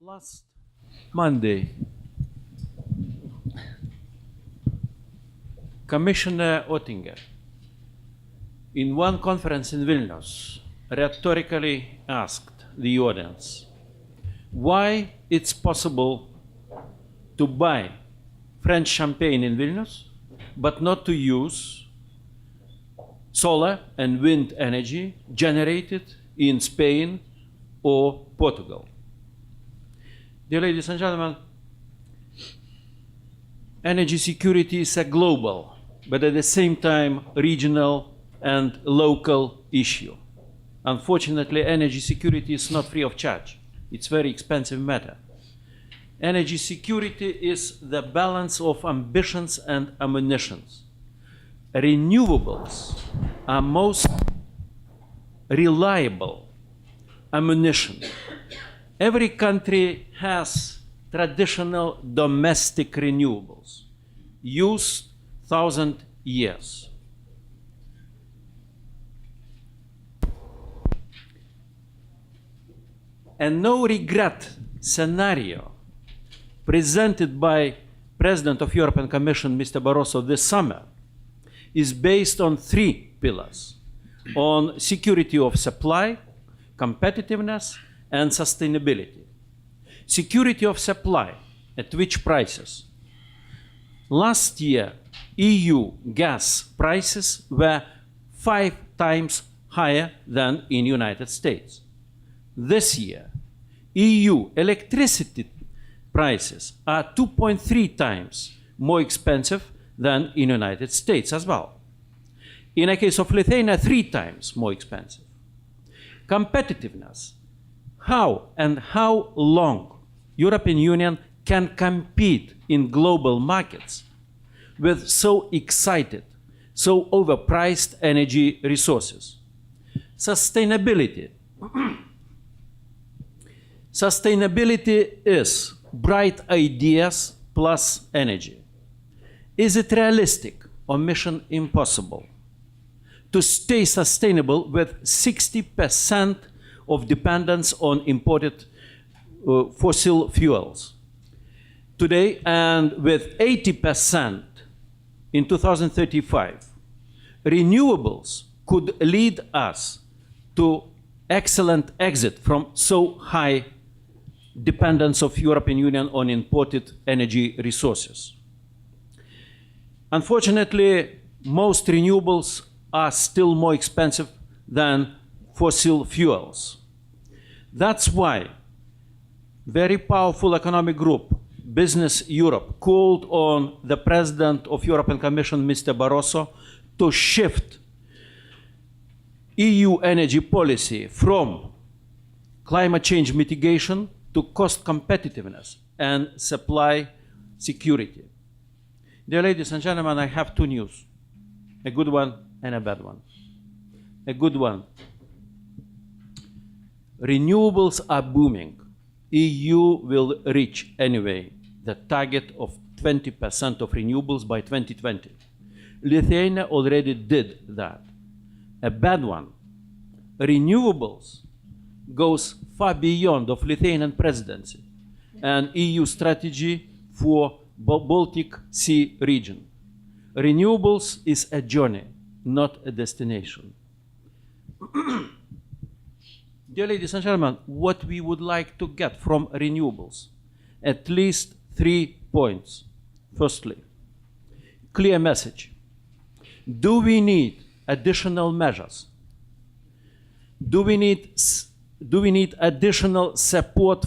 Last Monday, Commissioner Oettinger, in one conference in Vilnius, rhetorically asked the audience why it's possible to buy French champagne in Vilnius, but not to use solar and wind energy generated in Spain or Portugal. Dear ladies and gentlemen, energy security is a global, but at the same time regional and local issue. Unfortunately, energy security is not free of charge. It's a very expensive matter. Energy security is the balance of ambitions and ammunitions. Renewables are most reliable ammunition. Every country has traditional domestic renewables, used 1,000 years. A no-regret scenario presented by President of European Commission, Mr. Barroso, this summer is based on three pillars: on security of supply, competitiveness, and sustainability. Security of supply, at which prices? Last year, EU gas prices were 5 times higher than in United States. This year, EU electricity prices are 2.3 times more expensive than in United States as well. In the case of Lithuania, 3 times more expensive. Competitiveness. How and how long European Union can compete in global markets with so excited, so overpriced energy resources? Sustainability. Sustainability is bright ideas plus energy. Is it realistic or mission impossible to stay sustainable with 60% of dependence on imported fossil fuels today, and with 80% in 2035? Renewables could lead us to excellent exit from so high dependence of European Union on imported energy resources. Unfortunately, most renewables are still more expensive than fossil fuels. That's why very powerful economic group, Business Europe, called on the President of European Commission, Mr. Barroso, to shift EU energy policy from climate change mitigation to cost competitiveness and supply security. Dear ladies and gentlemen, I have two news, a good one and a bad one. A good one: renewables are booming. EU will reach anyway the target of 20% of renewables by 2020. Lithuania already did that. A bad one: renewables goes far beyond of Lithuanian presidency and EU strategy for Baltic Sea region. Renewables is a journey, not a destination. Dear ladies and gentlemen, what we would like to get from renewables? At least 3 points. Firstly, clear message. Do we need additional measures? Do we need additional support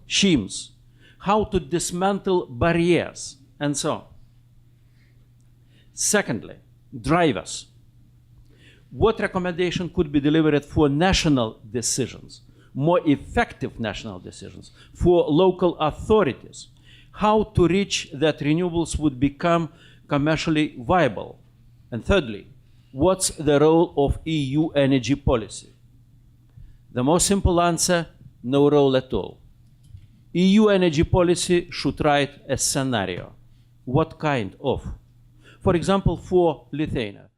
schemes? How to dismantle barriers and so on? Secondly, drivers. What recommendation could be delivered for national decisions, more effective national decisions, for local authorities? How to reach that renewables would become commercially viable? And thirdly, what's the role of EU energy policy? The most simple answer: no role at all. EU energy policy should write a scenario. What kind of? For example, for Lithuania,